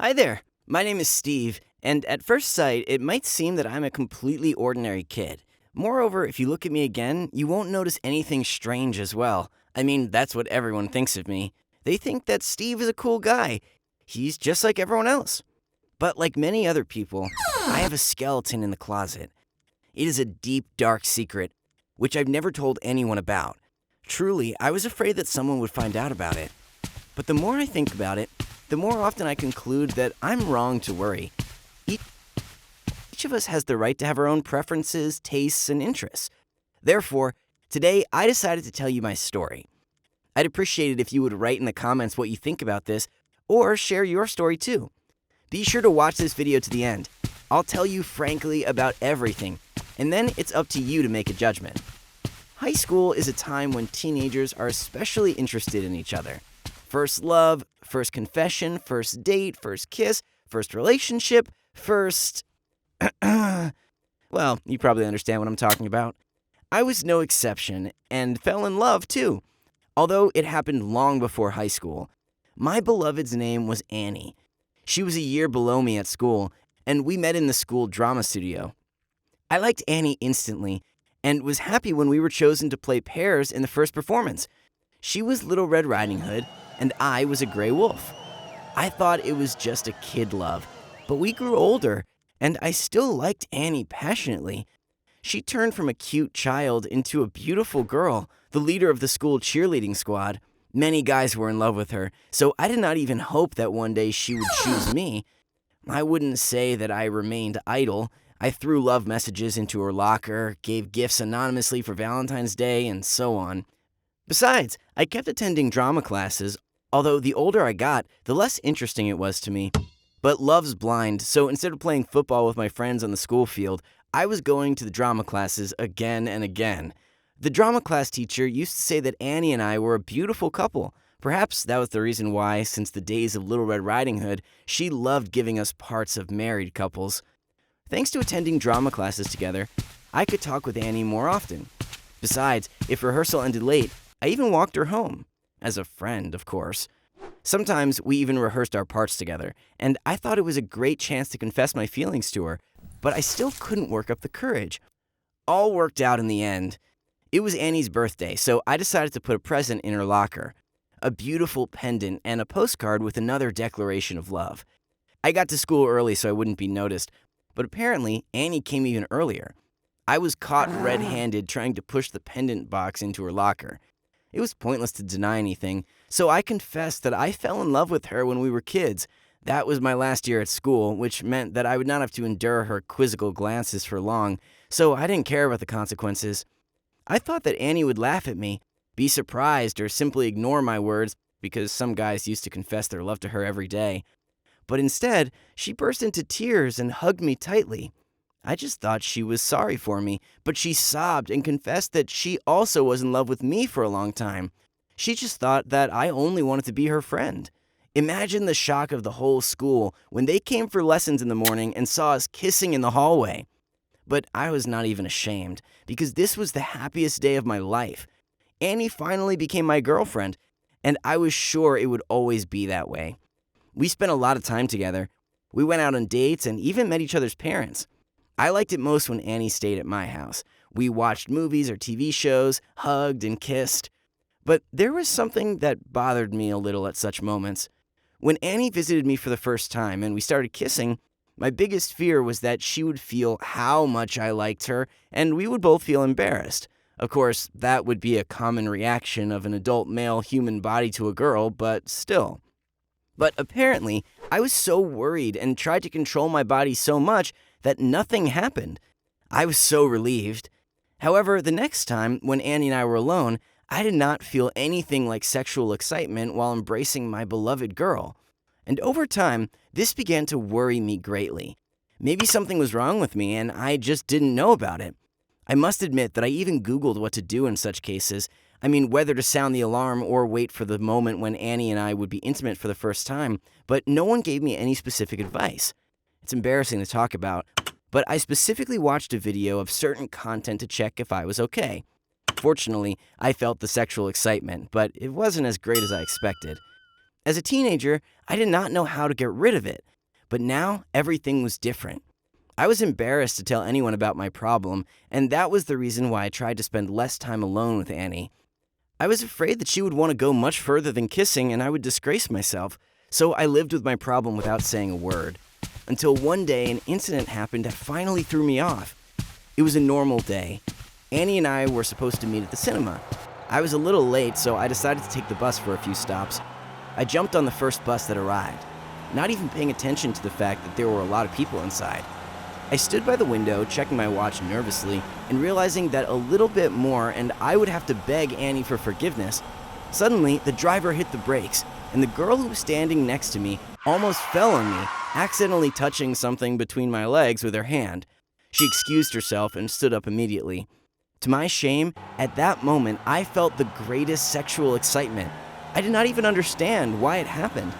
Hi there, my name is Steve, and at first sight, it might seem that I'm a completely ordinary kid. Moreover, if you look at me again, you won't notice anything strange as well. I mean, that's what everyone thinks of me. They think that Steve is a cool guy. He's just like everyone else. But like many other people, I have a skeleton in the closet. It is a deep, dark secret, which I've never told anyone about. Truly, I was afraid that someone would find out about it. But the more I think about it, the more often I conclude that I'm wrong to worry. Each of us has the right to have our own preferences, tastes, and interests. Therefore, today I decided to tell you my story. I'd appreciate it if you would write in the comments what you think about this, or share your story too. Be sure to watch this video to the end. I'll tell you frankly about everything, and then it's up to you to make a judgment. High school is a time when teenagers are especially interested in each other. First love, first confession, first date, first kiss, first relationship, first... Well, you probably understand what I'm talking about. I was no exception, and fell in love too, although it happened long before high school. My beloved's name was Annie. She was a year below me at school, and we met in the school drama studio. I liked Annie instantly, and was happy when we were chosen to play pairs in the first performance. She was Little Red Riding Hood, and I was a gray wolf. I thought it was just a kid love, but we grew older, and I still liked Annie passionately. She turned from a cute child into a beautiful girl, the leader of the school cheerleading squad. Many guys were in love with her, so I did not even hope that one day she would choose me. I wouldn't say that I remained idle. I threw love messages into her locker, gave gifts anonymously for Valentine's Day, and so on. Besides, I kept attending drama classes, although the older I got, the less interesting it was to me. But love's blind, so instead of playing football with my friends on the school field, I was going to the drama classes again and again. The drama class teacher used to say that Annie and I were a beautiful couple. Perhaps that was the reason why, since the days of Little Red Riding Hood, she loved giving us parts of married couples. Thanks to attending drama classes together, I could talk with Annie more often. Besides, if rehearsal ended late, I even walked her home. As a friend, of course. Sometimes we even rehearsed our parts together, and I thought it was a great chance to confess my feelings to her, but I still couldn't work up the courage. All worked out in the end. It was Annie's birthday, so I decided to put a present in her locker. A beautiful pendant and a postcard with another declaration of love. I got to school early so I wouldn't be noticed, but apparently Annie came even earlier. I was caught red-handed trying to push the pendant box into her locker. It was pointless to deny anything, so I confessed that I fell in love with her when we were kids. That was my last year at school, which meant that I would not have to endure her quizzical glances for long, so I didn't care about the consequences. I thought that Annie would laugh at me, be surprised, or simply ignore my words because some guys used to confess their love to her every day. But instead, she burst into tears and hugged me tightly. I just thought she was sorry for me, but she sobbed and confessed that she also was in love with me for a long time. She just thought that I only wanted to be her friend. Imagine the shock of the whole school when they came for lessons in the morning and saw us kissing in the hallway. But I was not even ashamed, because this was the happiest day of my life. Annie finally became my girlfriend, and I was sure it would always be that way. We spent a lot of time together. We went out on dates and even met each other's parents. I liked it most when Annie stayed at my house. We watched movies or TV shows, hugged and kissed. But there was something that bothered me a little at such moments. When Annie visited me for the first time and we started kissing, my biggest fear was that she would feel how much I liked her and we would both feel embarrassed. Of course, that would be a common reaction of an adult male human body to a girl, but still. But apparently, I was so worried and tried to control my body so much that nothing happened. I was so relieved. However, the next time, when Annie and I were alone, I did not feel anything like sexual excitement while embracing my beloved girl. And over time, this began to worry me greatly. Maybe something was wrong with me and I just didn't know about it. I must admit that I even Googled what to do in such cases. I mean, whether to sound the alarm or wait for the moment when Annie and I would be intimate for the first time, but no one gave me any specific advice. It's embarrassing to talk about, but I specifically watched a video of certain content to check if I was okay. Fortunately, I felt the sexual excitement, but it wasn't as great as I expected. As a teenager, I did not know how to get rid of it. But now, everything was different. I was embarrassed to tell anyone about my problem, and that was the reason why I tried to spend less time alone with Annie. I was afraid that she would want to go much further than kissing and I would disgrace myself, so I lived with my problem without saying a word. Until one day, an incident happened that finally threw me off. It was a normal day. Annie and I were supposed to meet at the cinema. I was a little late, so I decided to take the bus for a few stops. I jumped on the first bus that arrived, not even paying attention to the fact that there were a lot of people inside. I stood by the window, checking my watch nervously, and realizing that a little bit more and I would have to beg Annie for forgiveness. Suddenly, the driver hit the brakes, and the girl who was standing next to me almost fell on me, accidentally touching something between my legs with her hand. She excused herself and stood up immediately. To my shame, at that moment, I felt the greatest sexual excitement. I did not even understand why it happened.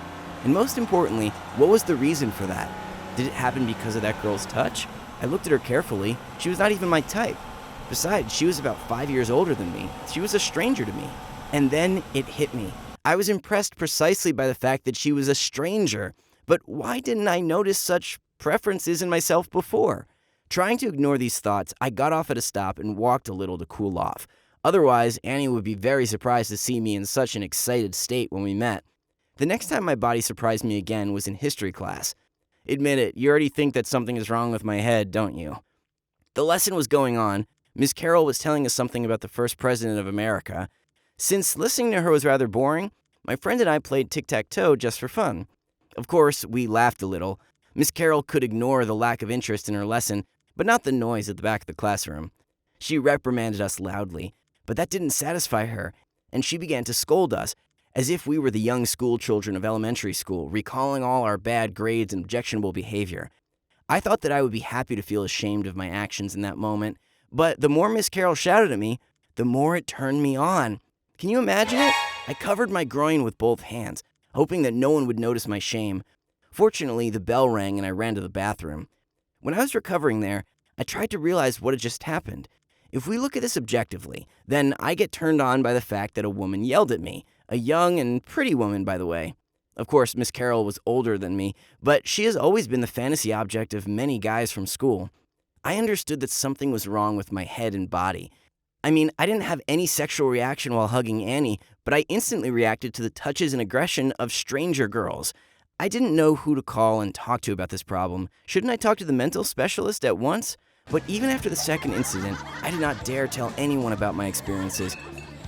And most importantly, what was the reason for that? Did it happen because of that girl's touch? I looked at her carefully. She was not even my type. Besides, she was about 5 years older than me. She was a stranger to me. And then it hit me. I was impressed precisely by the fact that she was a stranger. But why didn't I notice such preferences in myself before? Trying to ignore these thoughts, I got off at a stop and walked a little to cool off. Otherwise, Annie would be very surprised to see me in such an excited state when we met. The next time my body surprised me again was in history class. Admit it, you already think that something is wrong with my head, don't you? The lesson was going on. Miss Carroll was telling us something about the first president of America. Since listening to her was rather boring, my friend and I played tic-tac-toe just for fun. Of course, we laughed a little. Miss Carroll could ignore the lack of interest in her lesson, but not the noise at the back of the classroom. She reprimanded us loudly, but that didn't satisfy her, and she began to scold us, as if we were the young school children of elementary school, recalling all our bad grades and objectionable behavior. I thought that I would be happy to feel ashamed of my actions in that moment, but the more Miss Carroll shouted at me, the more it turned me on. Can you imagine it? I covered my groin with both hands, hoping that no one would notice my shame. Fortunately, the bell rang and I ran to the bathroom. When I was recovering there, I tried to realize what had just happened. If we look at this objectively, then I get turned on by the fact that a woman yelled at me. A young and pretty woman, by the way. Of course, Miss Carroll was older than me, but she has always been the fantasy object of many guys from school. I understood that something was wrong with my head and body. I mean, I didn't have any sexual reaction while hugging Annie, but I instantly reacted to the touches and aggression of stranger girls. I didn't know who to call and talk to about this problem. Shouldn't I talk to the mental specialist at once? But even after the second incident, I did not dare tell anyone about my experiences.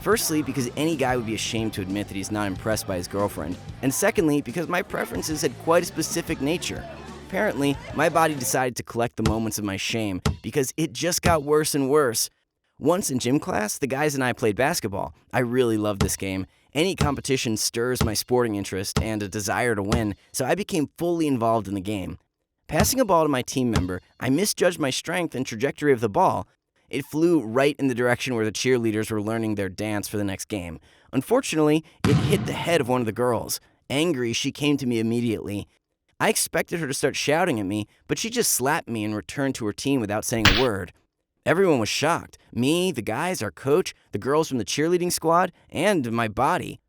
Firstly, because any guy would be ashamed to admit that he's not impressed by his girlfriend. And secondly, because my preferences had quite a specific nature. Apparently, my body decided to collect the moments of my shame because it just got worse and worse. Once in gym class, the guys and I played basketball. I really loved this game. Any competition stirs my sporting interest and a desire to win, so I became fully involved in the game. Passing a ball to my team member, I misjudged my strength and trajectory of the ball. It flew right in the direction where the cheerleaders were learning their dance for the next game. Unfortunately, it hit the head of one of the girls. Angry, she came to me immediately. I expected her to start shouting at me, but she just slapped me and returned to her team without saying a word. Everyone was shocked. Me, the guys, our coach, the girls from the cheerleading squad, and my body.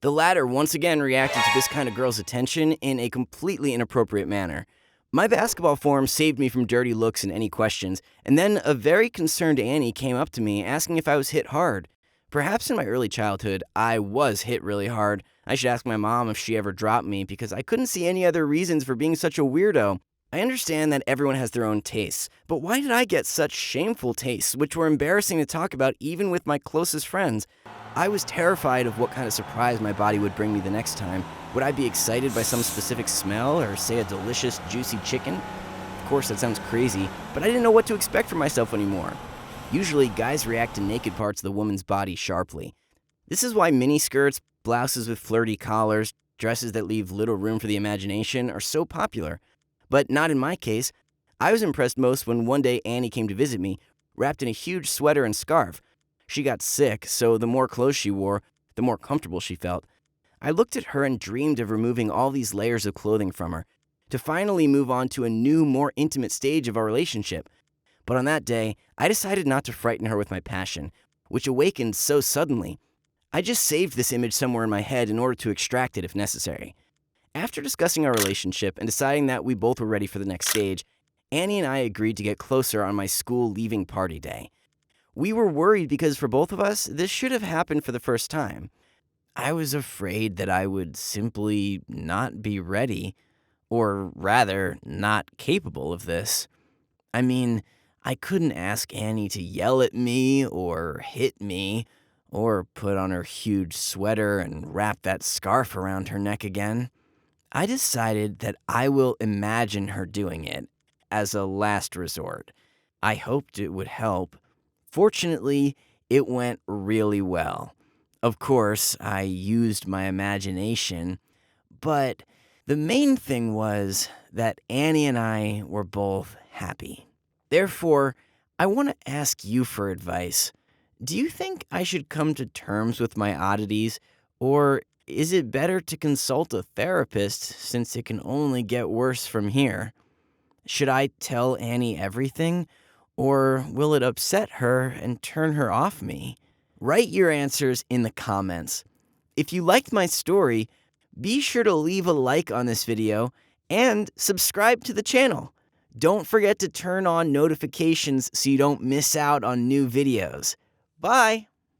The latter once again reacted to this kind of girl's attention in a completely inappropriate manner. My basketball form saved me from dirty looks and any questions, and then a very concerned Annie came up to me asking if I was hit hard. Perhaps in my early childhood, I was hit really hard. I should ask my mom if she ever dropped me because I couldn't see any other reasons for being such a weirdo. I understand that everyone has their own tastes, but why did I get such shameful tastes, which were embarrassing to talk about even with my closest friends? I was terrified of what kind of surprise my body would bring me the next time. Would I be excited by some specific smell or, say, a delicious, juicy chicken? Of course, that sounds crazy, but I didn't know what to expect from myself anymore. Usually, guys react to naked parts of the woman's body sharply. This is why miniskirts, blouses with flirty collars, dresses that leave little room for the imagination are so popular. But not in my case. I was impressed most when one day Annie came to visit me, wrapped in a huge sweater and scarf. She got sick, so the more clothes she wore, the more comfortable she felt. I looked at her and dreamed of removing all these layers of clothing from her, to finally move on to a new, more intimate stage of our relationship. But on that day, I decided not to frighten her with my passion, which awakened so suddenly. I just saved this image somewhere in my head in order to extract it if necessary. After discussing our relationship and deciding that we both were ready for the next stage, Annie and I agreed to get closer on my school leaving party day. We were worried because for both of us, this should have happened for the first time. I was afraid that I would simply not be ready, or rather, not capable of this. I mean, I couldn't ask Annie to yell at me or hit me or put on her huge sweater and wrap that scarf around her neck again. I decided that I will imagine her doing it as a last resort. I hoped it would help. Fortunately, it went really well. Of course, I used my imagination, but the main thing was that Annie and I were both happy. Therefore, I want to ask you for advice. Do you think I should come to terms with my oddities, or is it better to consult a therapist since it can only get worse from here? Should I tell Annie everything, or will it upset her and turn her off me? Write your answers in the comments. If you liked my story, be sure to leave a like on this video and subscribe to the channel. Don't forget to turn on notifications so you don't miss out on new videos. Bye!